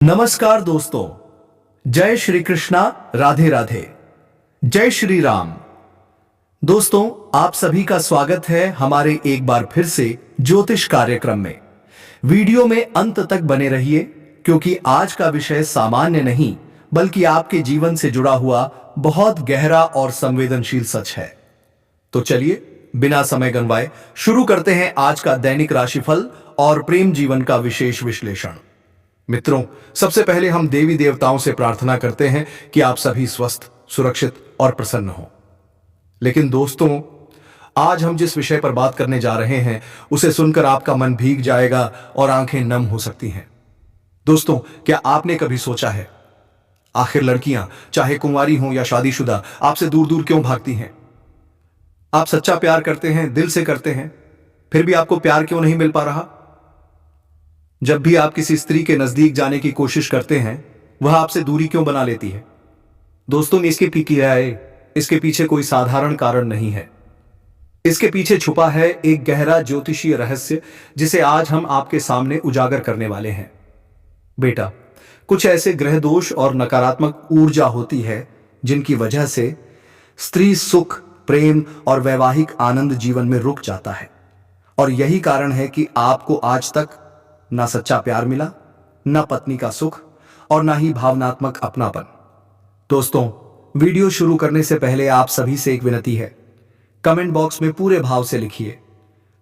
नमस्कार दोस्तों। जय श्री कृष्णा। राधे राधे। जय श्री राम। दोस्तों, आप सभी का स्वागत है हमारे एक बार फिर से ज्योतिष कार्यक्रम में। वीडियो में अंत तक बने रहिए क्योंकि आज का विषय सामान्य नहीं बल्कि आपके जीवन से जुड़ा हुआ बहुत गहरा और संवेदनशील सच है। तो चलिए बिना समय गंवाए शुरू करते हैं आज का दैनिक राशिफल और प्रेम जीवन का विशेष विश्लेषण। मित्रों, सबसे पहले हम देवी देवताओं से प्रार्थना करते हैं कि आप सभी स्वस्थ, सुरक्षित और प्रसन्न हों। लेकिन दोस्तों, आज हम जिस विषय पर बात करने जा रहे हैं उसे सुनकर आपका मन भीग जाएगा और आंखें नम हो सकती हैं। दोस्तों, क्या आपने कभी सोचा है आखिर लड़कियां चाहे कुंवारी हों या शादीशुदा आपसे दूर दूर क्यों भागती हैं? आप सच्चा प्यार करते हैं, दिल से करते हैं, फिर भी आपको प्यार क्यों नहीं मिल पा रहा? जब भी आप किसी स्त्री के नजदीक जाने की कोशिश करते हैं वह आपसे दूरी क्यों बना लेती है? दोस्तों, इसके पीछे कोई साधारण कारण नहीं है। इसके पीछे छुपा है एक गहरा ज्योतिषीय रहस्य जिसे आज हम आपके सामने उजागर करने वाले हैं। बेटा, कुछ ऐसे ग्रह दोष और नकारात्मक ऊर्जा होती है जिनकी वजह से स्त्री सुख, प्रेम और वैवाहिक आनंद जीवन में रुक जाता है। और यही कारण है कि आपको आज तक ना सच्चा प्यार मिला, ना पत्नी का सुख और ना ही भावनात्मक अपनापन। दोस्तों, वीडियो शुरू करने से पहले आप सभी से एक विनती है। कमेंट बॉक्स में पूरे भाव से लिखिए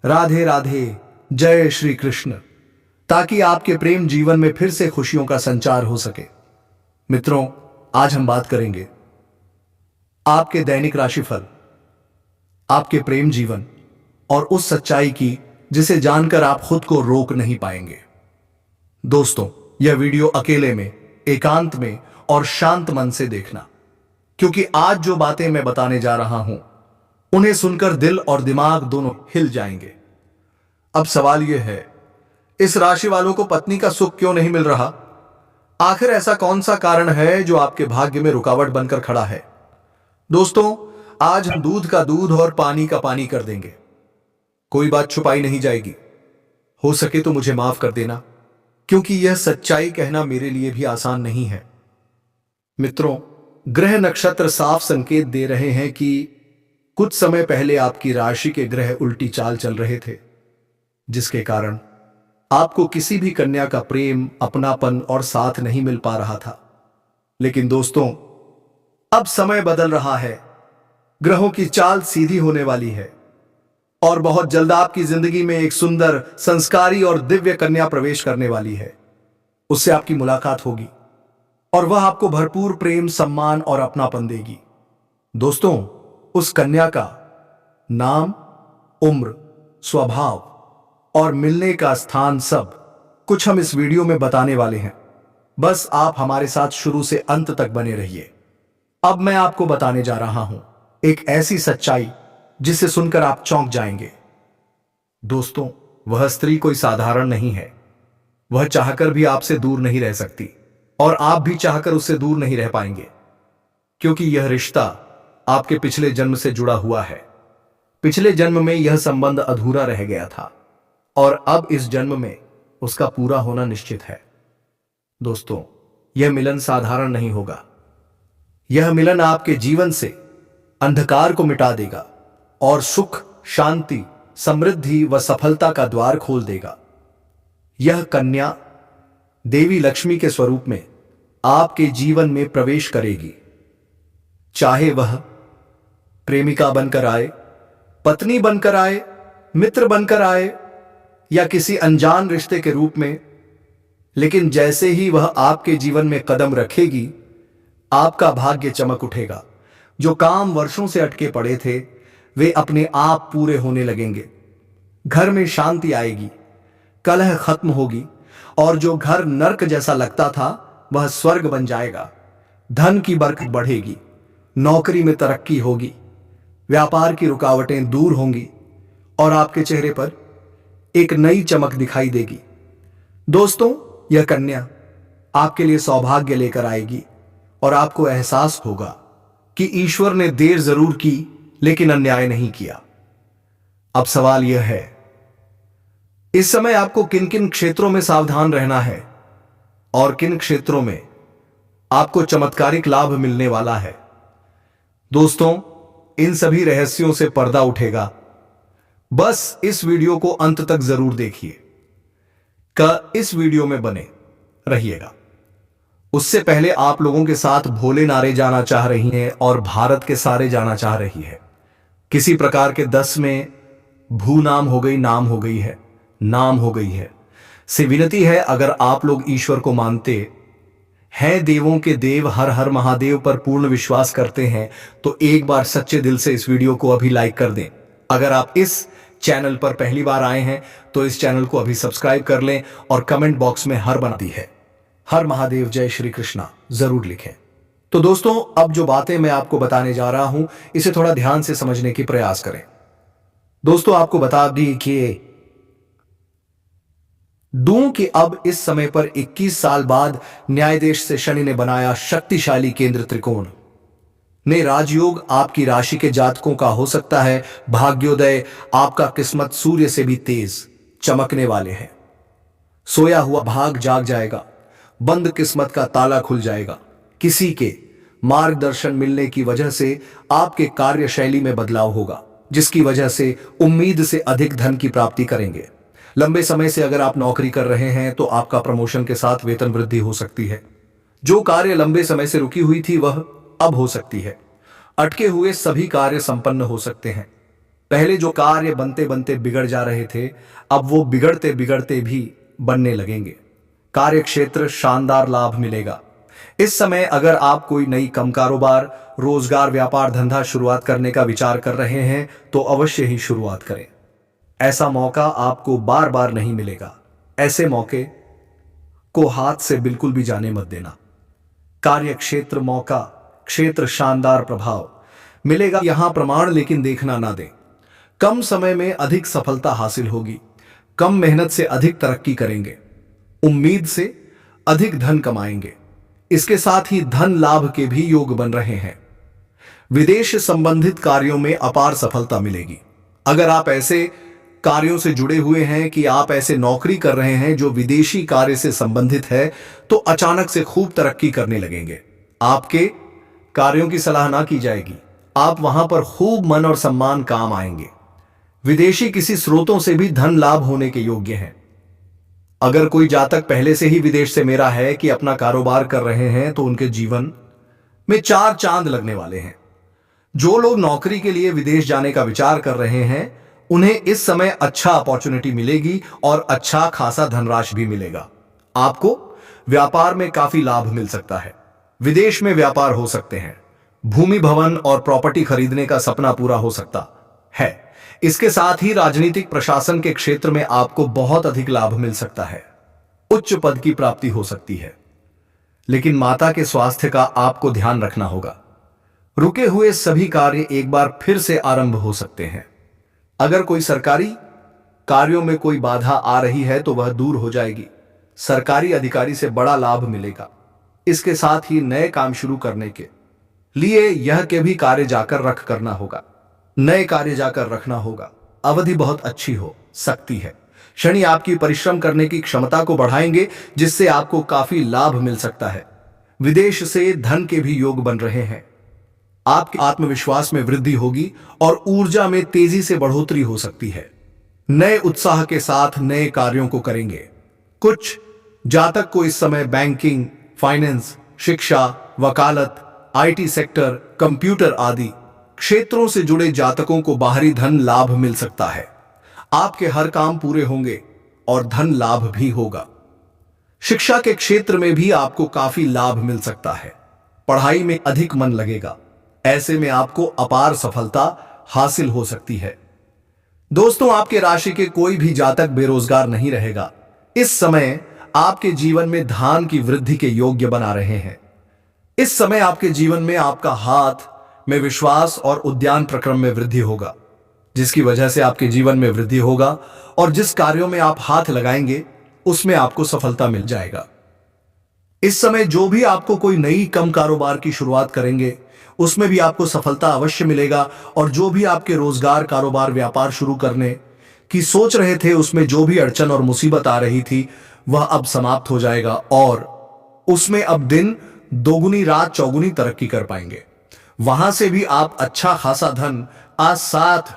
राधे राधे, जय श्री कृष्ण, ताकि आपके प्रेम जीवन में फिर से खुशियों का संचार हो सके। मित्रों, आज हम बात करेंगे आपके दैनिक राशिफल, आपके प्रेम जीवन और उस सच्चाई की जिसे जानकर आप खुद को रोक नहीं पाएंगे। दोस्तों, यह वीडियो अकेले में, एकांत में और शांत मन से देखना, क्योंकि आज जो बातें मैं बताने जा रहा हूं उन्हें सुनकर दिल और दिमाग दोनों हिल जाएंगे। अब सवाल यह है, इस राशि वालों को पत्नी का सुख क्यों नहीं मिल रहा? आखिर ऐसा कौन सा कारण है जो आपके भाग्य में रुकावट बनकर खड़ा है? दोस्तों, आज हम दूध का दूध और पानी का पानी कर देंगे। कोई बात छुपाई नहीं जाएगी। हो सके तो मुझे माफ कर देना, क्योंकि यह सच्चाई कहना मेरे लिए भी आसान नहीं है। मित्रों, ग्रह नक्षत्र साफ संकेत दे रहे हैं कि कुछ समय पहले आपकी राशि के ग्रह उल्टी चाल चल रहे थे, जिसके कारण आपको किसी भी कन्या का प्रेम, अपनापन और साथ नहीं मिल पा रहा था। लेकिन दोस्तों, अब समय बदल रहा है। ग्रहों की चाल सीधी होने वाली है और बहुत जल्द आपकी जिंदगी में एक सुंदर, संस्कारी और दिव्य कन्या प्रवेश करने वाली है। उससे आपकी मुलाकात होगी और वह आपको भरपूर प्रेम, सम्मान और अपनापन देगी। दोस्तों, उस कन्या का नाम, उम्र, स्वभाव और मिलने का स्थान सब कुछ हम इस वीडियो में बताने वाले हैं। बस आप हमारे साथ शुरू से अंत तक बने रहिए। अब मैं आपको बताने जा रहा हूं एक ऐसी सच्चाई जिसे सुनकर आप चौंक जाएंगे। दोस्तों, वह स्त्री कोई साधारण नहीं है। वह चाहकर भी आपसे दूर नहीं रह सकती और आप भी चाहकर उससे दूर नहीं रह पाएंगे, क्योंकि यह रिश्ता आपके पिछले जन्म से जुड़ा हुआ है। पिछले जन्म में यह संबंध अधूरा रह गया था और अब इस जन्म में उसका पूरा होना निश्चित है। दोस्तों, यह मिलन साधारण नहीं होगा। यह मिलन आपके जीवन से अंधकार को मिटा देगा और सुख, शांति, समृद्धि व सफलता का द्वार खोल देगा। यह कन्या देवी लक्ष्मी के स्वरूप में आपके जीवन में प्रवेश करेगी। चाहे वह प्रेमिका बनकर आए, पत्नी बनकर आए, मित्र बनकर आए या किसी अनजान रिश्ते के रूप में, लेकिन जैसे ही वह आपके जीवन में कदम रखेगी, आपका भाग्य चमक उठेगा। जो काम वर्षों से अटके पड़े थे वे अपने आप पूरे होने लगेंगे। घर में शांति आएगी, कलह खत्म होगी और जो घर नर्क जैसा लगता था वह स्वर्ग बन जाएगा। धन की बरकत बढ़ेगी, नौकरी में तरक्की होगी, व्यापार की रुकावटें दूर होंगी और आपके चेहरे पर एक नई चमक दिखाई देगी। दोस्तों, यह कन्या आपके लिए सौभाग्य लेकर आएगी और आपको एहसास होगा कि ईश्वर ने देर जरूर की लेकिन अन्याय नहीं किया। अब सवाल यह है, इस समय आपको किन किन क्षेत्रों में सावधान रहना है? और किन क्षेत्रों में आपको चमत्कारिक लाभ मिलने वाला है। दोस्तों, इन सभी रहस्यों से पर्दा उठेगा। बस इस वीडियो को अंत तक जरूर देखिए। इस वीडियो में बने रहिएगा। उससे पहले आप लोगों के साथ भोले नारे जाना चाह रही हैं और भारत के सारे जाना चाह रही है। किसी प्रकार के 10 में भू नाम हो गई, नाम हो गई है, नाम हो गई है। से विनती है, अगर आप लोग ईश्वर को मानते हैं, देवों के देव हर हर महादेव पर पूर्ण विश्वास करते हैं, तो एक बार सच्चे दिल से इस वीडियो को अभी लाइक कर दें। अगर आप इस चैनल पर पहली बार आए हैं तो इस चैनल को अभी सब्सक्राइब कर लें और कमेंट बॉक्स में हर बना दी है, हर महादेव जय श्री कृष्णा जरूर लिखें। तो दोस्तों, अब जो बातें मैं आपको बताने जा रहा हूं, इसे थोड़ा ध्यान से समझने की प्रयास करें। दोस्तों, आपको बता दूं कि अब इस समय पर 21 साल बाद न्यायदेश से शनि ने बनाया शक्तिशाली केंद्र त्रिकोण ने राजयोग आपकी राशि के जातकों का हो सकता है भाग्योदय। आपका किस्मत सूर्य से भी तेज चमकने वाले हैं। सोया हुआ भाग जाग जाएगा, बंद किस्मत का ताला खुल जाएगा। किसी के मार्गदर्शन मिलने की वजह से आपके कार्यशैली में बदलाव होगा, जिसकी वजह से उम्मीद से अधिक धन की प्राप्ति करेंगे। लंबे समय से अगर आप नौकरी कर रहे हैं तो आपका प्रमोशन के साथ वेतन वृद्धि हो सकती है। जो कार्य लंबे समय से रुकी हुई थी वह अब हो सकती है। अटके हुए सभी कार्य संपन्न हो सकते हैं। पहले जो कार्य बनते बनते बिगड़ जा रहे थे, अब वो बिगड़ते बिगड़ते भी बनने लगेंगे। कार्य क्षेत्र शानदार लाभ मिलेगा। इस समय अगर आप कोई नई कम कारोबार, रोजगार, व्यापार, धंधा शुरुआत करने का विचार कर रहे हैं तो अवश्य ही शुरुआत करें। ऐसा मौका आपको बार बार नहीं मिलेगा। ऐसे मौके को हाथ से बिल्कुल भी जाने मत देना। कार्य क्षेत्र मौका क्षेत्र शानदार प्रभाव मिलेगा, यहां प्रमाण लेकिन देखना ना दें। कम समय में अधिक सफलता हासिल होगी। कम मेहनत से अधिक तरक्की करेंगे। उम्मीद से अधिक धन कमाएंगे। इसके साथ ही धन लाभ के भी योग बन रहे हैं। विदेश संबंधित कार्यों में अपार सफलता मिलेगी। अगर आप ऐसे कार्यों से जुड़े हुए हैं कि आप ऐसे नौकरी कर रहे हैं जो विदेशी कार्य से संबंधित है, तो अचानक से खूब तरक्की करने लगेंगे। आपके कार्यों की सलाह ना की जाएगी। आप वहां पर खूब मन और सम्मान काम आएंगे। विदेशी किसी स्रोतों से भी धन लाभ होने के योग्य हैं। अगर कोई जातक पहले से ही विदेश से मेरा है कि अपना कारोबार कर रहे हैं तो उनके जीवन में 4 चांद लगने वाले हैं। जो लोग नौकरी के लिए विदेश जाने का विचार कर रहे हैं, उन्हें इस समय अच्छा अपॉर्चुनिटी मिलेगी और अच्छा खासा धनराशि भी मिलेगा। आपको व्यापार में काफी लाभ मिल सकता है। विदेश में व्यापार हो सकते हैं। भूमि, भवन और प्रॉपर्टी खरीदने का सपना पूरा हो सकता है। इसके साथ ही राजनीतिक प्रशासन के क्षेत्र में आपको बहुत अधिक लाभ मिल सकता है। उच्च पद की प्राप्ति हो सकती है। लेकिन माता के स्वास्थ्य का आपको ध्यान रखना होगा। रुके हुए सभी कार्य एक बार फिर से आरंभ हो सकते हैं। अगर कोई सरकारी कार्यों में कोई बाधा आ रही है तो वह दूर हो जाएगी। सरकारी अधिकारी से बड़ा लाभ मिलेगा। इसके साथ ही नए काम शुरू करने के लिए यह के भी कार्य जाकर रख करना होगा। नए कार्य जाकर रखना होगा। अवधि बहुत अच्छी हो सकती है। शनि आपकी परिश्रम करने की क्षमता को बढ़ाएंगे, जिससे आपको काफी लाभ मिल सकता है। विदेश से धन के भी योग बन रहे हैं। आपके आत्मविश्वास में वृद्धि होगी और ऊर्जा में तेजी से बढ़ोतरी हो सकती है। नए उत्साह के साथ नए कार्यों को करेंगे। कुछ जातक को इस समय बैंकिंग, फाइनेंस, शिक्षा, वकालत, आईटी सेक्टर, कंप्यूटर आदि क्षेत्रों से जुड़े जातकों को बाहरी धन लाभ मिल सकता है। आपके हर काम पूरे होंगे और धन लाभ भी होगा। शिक्षा के क्षेत्र में भी आपको काफी लाभ मिल सकता है। पढ़ाई में अधिक मन लगेगा। ऐसे में आपको अपार सफलता हासिल हो सकती है। दोस्तों, आपके राशि के कोई भी जातक बेरोजगार नहीं रहेगा। इस समय आपके जीवन में धान की वृद्धि के योग्य बना रहे हैं। इस समय आपके जीवन में आपका हाथ में विश्वास और उद्यान प्रक्रम में वृद्धि होगा, जिसकी वजह से आपके जीवन में वृद्धि होगा और जिस कार्यों में आप हाथ लगाएंगे उसमें आपको सफलता मिल जाएगा। इस समय जो भी आपको कोई नई कम कारोबार की शुरुआत करेंगे उसमें भी आपको सफलता अवश्य मिलेगा और जो भी आपके रोजगार, कारोबार, व्यापार शुरू करने की सोच रहे थे उसमें जो भी अड़चन और मुसीबत आ रही थी वह अब समाप्त हो जाएगा और उसमें अब दिन दोगुनी रात चौगुनी तरक्की कर पाएंगे। वहां से भी आप अच्छा खासा धन आज साथ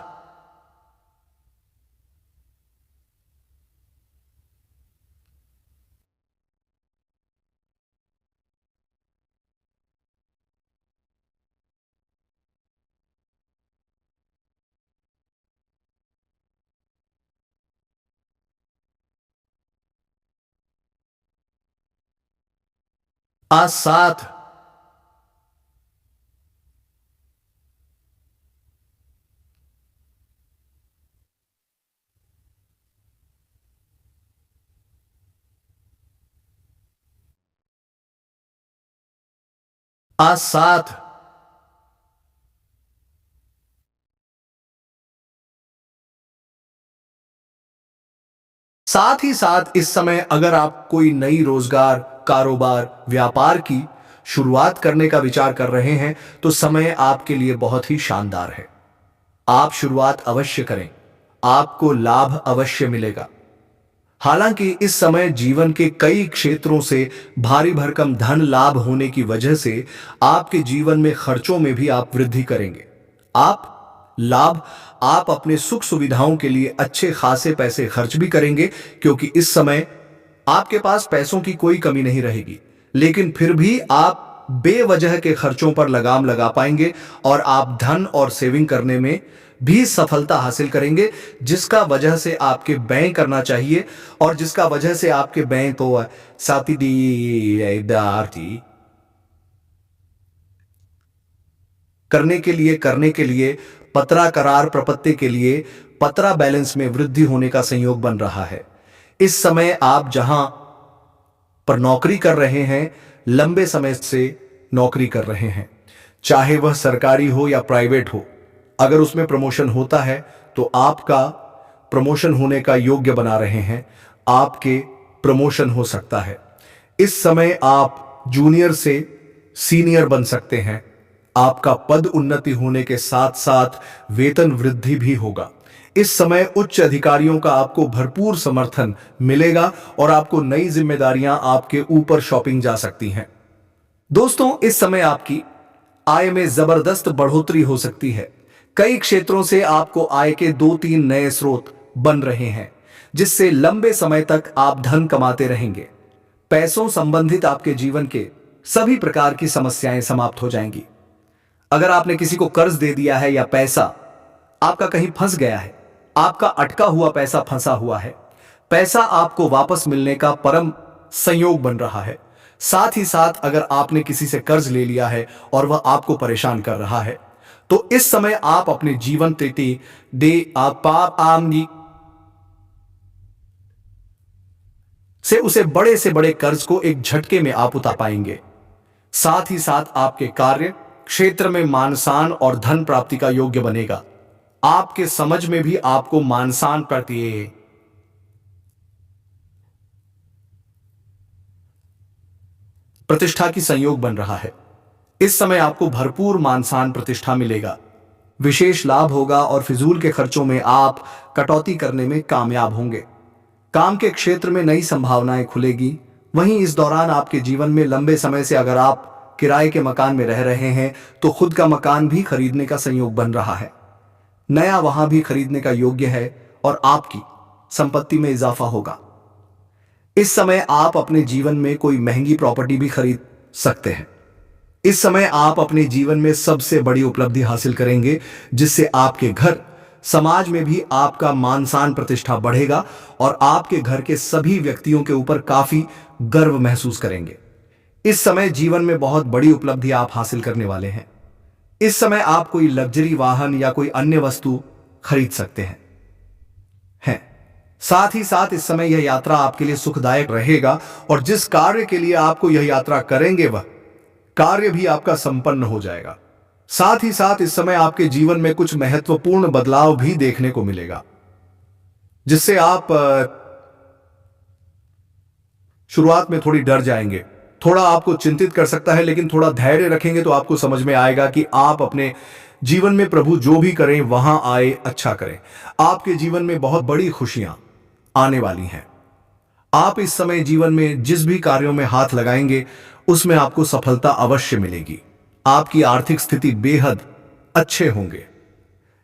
आज साथ साथ ही साथ इस समय अगर आप कोई नई रोजगार, कारोबार, व्यापार की शुरुआत करने का विचार कर रहे हैं तो समय आपके लिए बहुत ही शानदार है। आप शुरुआत अवश्य करें, आपको लाभ अवश्य मिलेगा। हालांकि इस समय जीवन के कई क्षेत्रों से भारी भरकम धन लाभ होने की वजह से आपके जीवन में खर्चों में भी आप वृद्धि करेंगे। आप लाभ आप अपने सुख सुविधाओं के लिए अच्छे खासे पैसे खर्च भी करेंगे, क्योंकि इस समय आपके पास पैसों की कोई कमी नहीं रहेगी। लेकिन फिर भी आप बेवजह के खर्चों पर लगाम लगा पाएंगे और आप धन और सेविंग करने में भी सफलता हासिल करेंगे, जिसका वजह से आपके व्यय करना चाहिए और जिसका वजह से आपके व्यय तो साथी दी करने के लिए पत्रा करार प्रपत्ति के लिए पत्रा बैलेंस में वृद्धि होने का संयोग बन रहा है। इस समय आप जहां पर नौकरी कर रहे हैं, लंबे समय से नौकरी कर रहे हैं, चाहे वह सरकारी हो या प्राइवेट हो, अगर उसमें प्रमोशन होता है तो आपका प्रमोशन होने का योग्य बना रहे हैं, आपके प्रमोशन हो सकता है। इस समय आप जूनियर से सीनियर बन सकते हैं। आपका पद उन्नति होने के साथ साथ वेतन वृद्धि भी होगा। इस समय उच्च अधिकारियों का आपको भरपूर समर्थन मिलेगा और आपको नई जिम्मेदारियां आपके ऊपर शॉपिंग जा सकती हैं। दोस्तों, इस समय आपकी आय में जबरदस्त बढ़ोतरी हो सकती है। कई क्षेत्रों से आपको आय के 2-3 नए स्रोत बन रहे हैं, जिससे लंबे समय तक आप धन कमाते रहेंगे। पैसों संबंधित आपके जीवन के सभी प्रकार की समस्याएं समाप्त हो जाएंगी। अगर आपने किसी को कर्ज दे दिया है या पैसा आपका कहीं फंस गया है, आपका अटका हुआ पैसा फंसा हुआ है, पैसा आपको वापस मिलने का परम संयोग बन रहा है। साथ ही साथ अगर आपने किसी से कर्ज ले लिया है और वह आपको परेशान कर रहा है, तो इस समय आप अपने जीवन तेती दे आप आमनी से बड़े कर्ज को एक झटके में आप उतार पाएंगे। साथ ही साथ आपके कार्य क्षेत्र में मानसान और धन प्राप्ति का योग्य बनेगा। आपके समझ में भी आपको मानसान प्रति प्रतिष्ठा की संयोग बन रहा है। इस समय आपको भरपूर मानसान प्रतिष्ठा मिलेगा, विशेष लाभ होगा और फिजूल के खर्चों में आप कटौती करने में कामयाब होंगे। काम के क्षेत्र में नई संभावनाएं खुलेगी। वहीं इस दौरान आपके जीवन में लंबे समय से अगर आप किराए के मकान में रह रहे हैं तो खुद का मकान भी खरीदने का संयोग बन रहा है। नया वहां भी खरीदने का योग्य है और आपकी संपत्ति में इजाफा होगा। इस समय आप अपने जीवन में कोई महंगी प्रॉपर्टी भी खरीद सकते हैं। इस समय आप अपने जीवन में सबसे बड़ी उपलब्धि हासिल करेंगे, जिससे आपके घर समाज में भी आपका मानसान प्रतिष्ठा बढ़ेगा और आपके घर के सभी व्यक्तियों के ऊपर काफी गर्व महसूस करेंगे। इस समय जीवन में बहुत बड़ी उपलब्धि आप हासिल करने वाले हैं। इस समय आप कोई लग्जरी वाहन या कोई अन्य वस्तु खरीद सकते हैं। साथ ही साथ इस समय यह यात्रा आपके लिए सुखदायक रहेगा और जिस कार्य के लिए आपको यह यात्रा करेंगे वह कार्य भी आपका संपन्न हो जाएगा। साथ ही साथ इस समय आपके जीवन में कुछ महत्वपूर्ण बदलाव भी देखने को मिलेगा, जिससे आप शुरुआत में थोड़ी डर जाएंगे, थोड़ा आपको चिंतित कर सकता है, लेकिन थोड़ा धैर्य रखेंगे तो आपको समझ में आएगा कि आप अपने जीवन में प्रभु जो भी करें वहां आए अच्छा करें। आपके जीवन में बहुत बड़ी खुशियां आने वाली हैं। आप इस समय जीवन में जिस भी कार्यों में हाथ लगाएंगे उसमें आपको सफलता अवश्य मिलेगी। आपकी आर्थिक स्थिति बेहद अच्छे होंगे।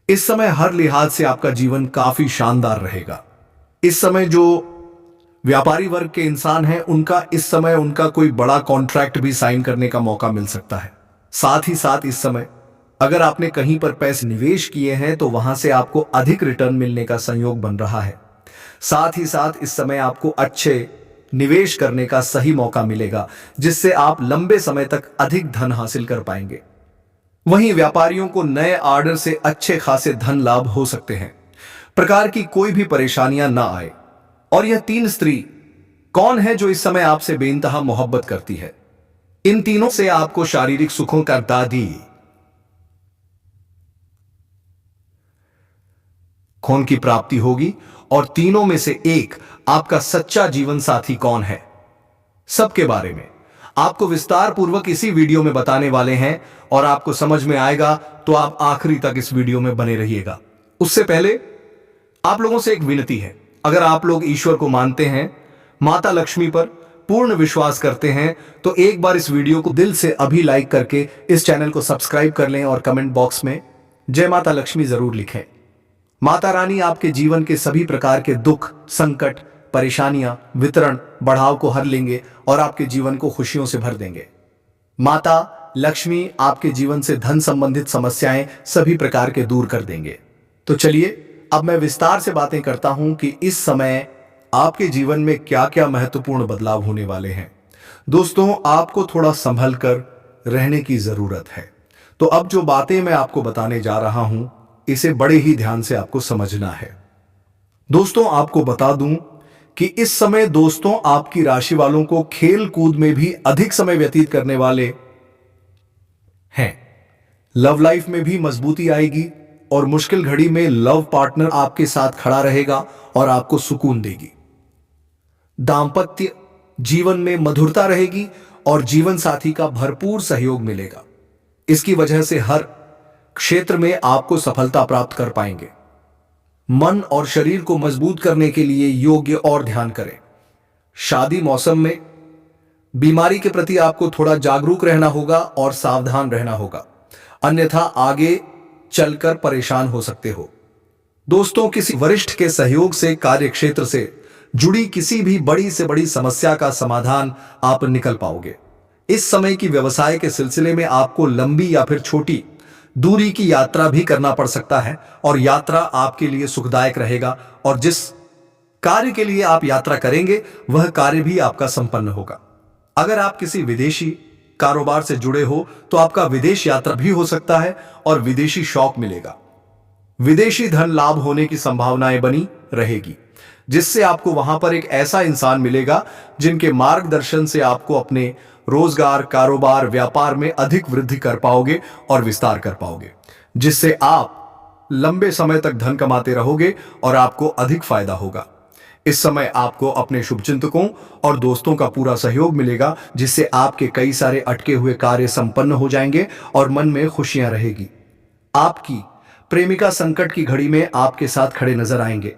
इस समय हर लिहाज से आपका जीवन काफी शानदार रहेगा। इस समय जो व्यापारी वर्ग के इंसान हैं उनका इस समय उनका कोई बड़ा कॉन्ट्रैक्ट भी साइन करने का मौका मिल सकता है। साथ ही साथ इस समय अगर आपने कहीं पर पैसे निवेश किए हैं तो वहां से आपको अधिक रिटर्न मिलने का संयोग बन रहा है। साथ ही साथ इस समय आपको अच्छे निवेश करने का सही मौका मिलेगा जिससे आप लंबे समय तक अधिक धन हासिल कर पाएंगे। वहीं व्यापारियों को नए ऑर्डर से अच्छे खासे धन लाभ हो सकते हैं। प्रकार की कोई भी परेशानियां ना आए। और यह तीन स्त्री कौन है जो इस समय आपसे बेइंतहा मोहब्बत करती है? इन तीनों से आपको शारीरिक सुखों का दादी खून की प्राप्ति होगी। और तीनों में से एक आपका सच्चा जीवन साथी कौन है, सबके बारे में आपको विस्तार पूर्वक इसी वीडियो में बताने वाले हैं और आपको समझ में आएगा तो आप आखिरी तक इस वीडियो में बने रहिएगा। उससे पहले आप लोगों से एक विनती है, अगर आप लोग ईश्वर को मानते हैं, माता लक्ष्मी पर पूर्ण विश्वास करते हैं तो एक बार इस वीडियो को दिल से अभी लाइक करके इस चैनल को सब्सक्राइब कर लें और कमेंट बॉक्स में जय माता लक्ष्मी जरूर लिखें। माता रानी आपके जीवन के सभी प्रकार के दुख, संकट, परेशानियां, वितरण, बढ़ाव को हर लेंगे और आपके जीवन को खुशियों से भर देंगे। माता लक्ष्मी आपके जीवन से धन संबंधित समस्याएं सभी प्रकार के दूर कर देंगे। तो चलिए अब मैं विस्तार से बातें करता हूं कि इस समय आपके जीवन में क्या क्या महत्वपूर्ण बदलाव होने वाले हैं। दोस्तों, आपको थोड़ा संभल कर रहने की जरूरत है। तो अब जो बातें मैं आपको बताने जा रहा हूं इसे बड़े ही ध्यान से आपको समझना है। दोस्तों, आपको बता दूं कि इस समय दोस्तों आपकी राशि वालों को खेल कूद में भी अधिक समय व्यतीत करने वाले हैं। लव लाइफ में भी मजबूती आएगी और मुश्किल घड़ी में लव पार्टनर आपके साथ खड़ा रहेगा और आपको सुकून देगी। दांपत्य जीवन में मधुरता रहेगी और जीवन साथी का भरपूर सहयोग मिलेगा। इसकी वजह से हर क्षेत्र में आपको सफलता प्राप्त कर पाएंगे। मन और शरीर को मजबूत करने के लिए योग्य और ध्यान करें। शादी मौसम में बीमारी के प्रति आपको थोड़ा जागरूक रहना होगा और सावधान रहना होगा, अन्यथा आगे चलकर परेशान हो सकते हो। दोस्तों, किसी वरिष्ठ के सहयोग से कार्य क्षेत्र से जुड़ी किसी भी बड़ी से बड़ी समस्या का समाधान आप निकल पाओगे। इस समय की व्यवसाय के सिलसिले में आपको लंबी या फिर छोटी दूरी की यात्रा भी करना पड़ सकता है और यात्रा आपके लिए सुखदायक रहेगा और जिस कार्य के लिए आप यात्रा करेंगे वह कार्य भी आपका संपन्न होगा। अगर आप किसी विदेशी कारोबार से जुड़े हो तो आपका विदेश यात्रा भी हो सकता है और विदेशी शौक मिलेगा। विदेशी धन लाभ होने की संभावनाएं बनी रहेगी जिससे आपको वहां पर एक ऐसा इंसान मिलेगा जिनके मार्गदर्शन से आपको अपने रोजगार, कारोबार, व्यापार में अधिक वृद्धि कर पाओगे और विस्तार कर पाओगे, जिससे आप लंबे समय तक धन कमाते रहोगे और आपको अधिक फायदा होगा। इस समय आपको अपने शुभचिंतकों और दोस्तों का पूरा सहयोग मिलेगा जिससे आपके कई सारे अटके हुए कार्य संपन्न हो जाएंगे और मन में खुशियां रहेगी। आपकी प्रेमिका संकट की घड़ी में आपके साथ खड़े नजर आएंगे।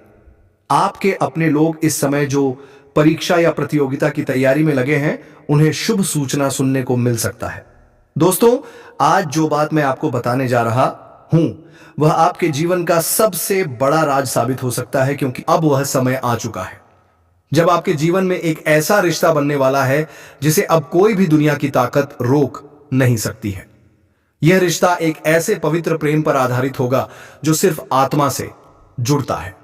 आपके अपने लोग इस समय जो परीक्षा या प्रतियोगिता की तैयारी में लगे हैं उन्हें शुभ सूचना सुनने को मिल सकता है। दोस्तों, आज जो बात मैं आपको बताने जा रहा हूं वह आपके जीवन का सबसे बड़ा राज साबित हो सकता है क्योंकि अब वह समय आ चुका है जब आपके जीवन में एक ऐसा रिश्ता बनने वाला है जिसे अब कोई भी दुनिया की ताकत रोक नहीं सकती है। यह रिश्ता एक ऐसे पवित्र प्रेम पर आधारित होगा जो सिर्फ आत्मा से जुड़ता है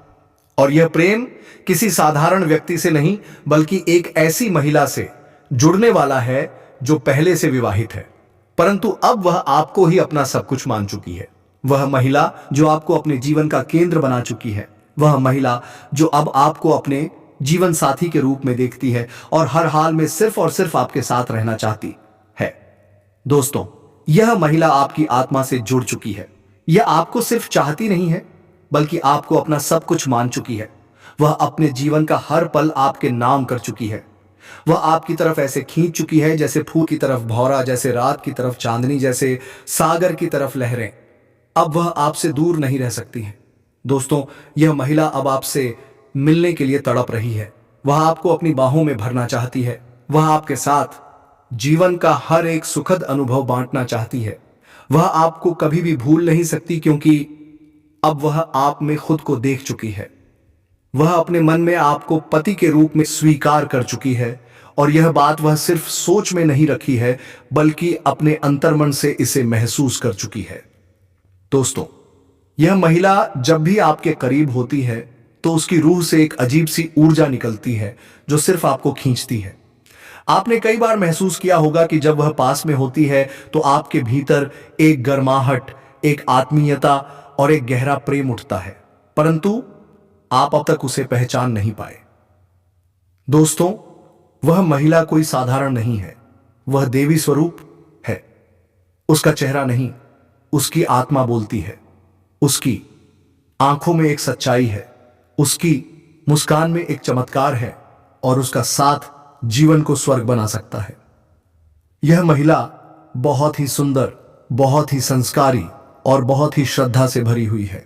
और यह प्रेम किसी साधारण व्यक्ति से नहीं बल्कि एक ऐसी महिला से जुड़ने वाला है जो पहले से विवाहित है परंतु अब वह आपको ही अपना सब कुछ मान चुकी है। वह महिला जो आपको अपने जीवन का केंद्र बना चुकी है, वह महिला जो अब आपको अपने जीवन साथी के रूप में देखती है और हर हाल में सिर्फ और सिर्फ आपके साथ रहना चाहती है। दोस्तों, यह महिला आपकी आत्मा से जुड़ चुकी है। यह आपको सिर्फ चाहती नहीं है बल्कि आपको अपना सब कुछ मान चुकी है। वह अपने जीवन का हर पल आपके नाम कर चुकी है। वह आपकी तरफ ऐसे खींच चुकी है जैसे फूल की तरफ भौरा, जैसे रात की तरफ चांदनी, जैसे सागर की तरफ लहरें। अब वह आपसे दूर नहीं रह सकती है। दोस्तों, यह महिला अब आपसे मिलने के लिए तड़प रही है। वह आपको अपनी बाहों में भरना चाहती है। वह आपके साथ जीवन का हर एक सुखद अनुभव बांटना चाहती है। वह आपको कभी भी भूल नहीं सकती, क्योंकि अब वह आप में खुद को देख चुकी है। वह अपने मन में आपको पति के रूप में स्वीकार कर चुकी है, और यह बात वह सिर्फ सोच में नहीं रखी है, बल्कि अपने अंतर्मन से इसे महसूस कर चुकी है। दोस्तों, यह महिला जब भी आपके करीब होती है तो उसकी रूह से एक अजीब सी ऊर्जा निकलती है जो सिर्फ आपको खींचती है। आपने कई बार महसूस किया होगा कि जब वह पास में होती है तो आपके भीतर एक गर्माहट, एक आत्मीयता और एक गहरा प्रेम उठता है, परंतु आप अब तक उसे पहचान नहीं पाए। दोस्तों, वह महिला कोई साधारण नहीं है, वह देवी स्वरूप है। उसका चेहरा नहीं, उसकी आत्मा बोलती है। उसकी आंखों में एक सच्चाई है, उसकी मुस्कान में एक चमत्कार है, और उसका साथ जीवन को स्वर्ग बना सकता है। यह महिला बहुत ही सुंदर, बहुत ही संस्कारी और बहुत ही श्रद्धा से भरी हुई है।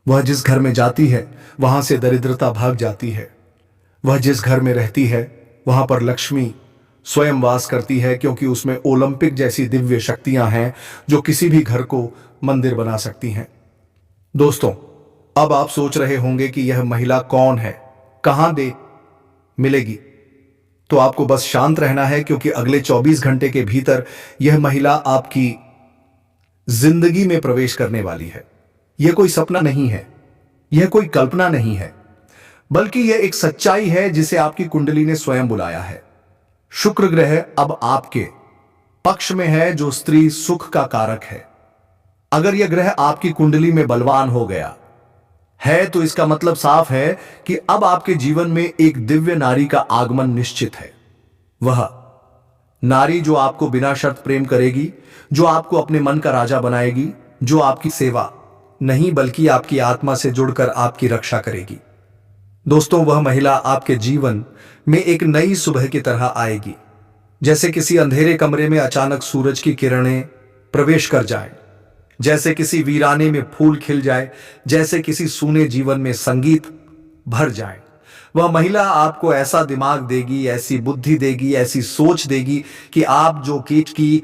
वह जिस घर में जाती है वहां से दरिद्रता भाग जाती है। वह जिस घर में रहती है वहां पर लक्ष्मी स्वयं वास करती है, क्योंकि उसमें ओलंपिक जैसी दिव्य शक्तियां हैं जो किसी भी घर को मंदिर बना सकती हैं। दोस्तों, अब आप सोच रहे होंगे कि यह महिला कौन है, कहां दे मिलेगी। तो आपको बस शांत रहना है, क्योंकि अगले 24 घंटे के भीतर यह महिला आपकी जिंदगी में प्रवेश करने वाली है। यह कोई सपना नहीं है, यह कोई कल्पना नहीं है, बल्कि यह एक सच्चाई है जिसे आपकी कुंडली ने स्वयं बुलाया है। शुक्र ग्रह अब आपके पक्ष में है, जो स्त्री सुख का कारक है। अगर यह ग्रह आपकी कुंडली में बलवान हो गया है तो इसका मतलब साफ है कि अब आपके जीवन में एक दिव्य नारी का आगमन निश्चित है। वह नारी जो आपको बिना शर्त प्रेम करेगी, जो आपको अपने मन का राजा बनाएगी, जो आपकी सेवा नहीं बल्कि आपकी आत्मा से जुड़कर आपकी रक्षा करेगी। दोस्तों, वह महिला आपके जीवन में एक नई सुबह की तरह आएगी, जैसे किसी अंधेरे कमरे में अचानक सूरज की किरणें प्रवेश कर जाएं, जैसे किसी वीराने में फूल खिल जाए, जैसे किसी सूने जीवन में संगीत भर जाए। वह महिला आपको ऐसा दिमाग देगी, ऐसी बुद्धि देगी, ऐसी सोच देगी कि आप जो कीट की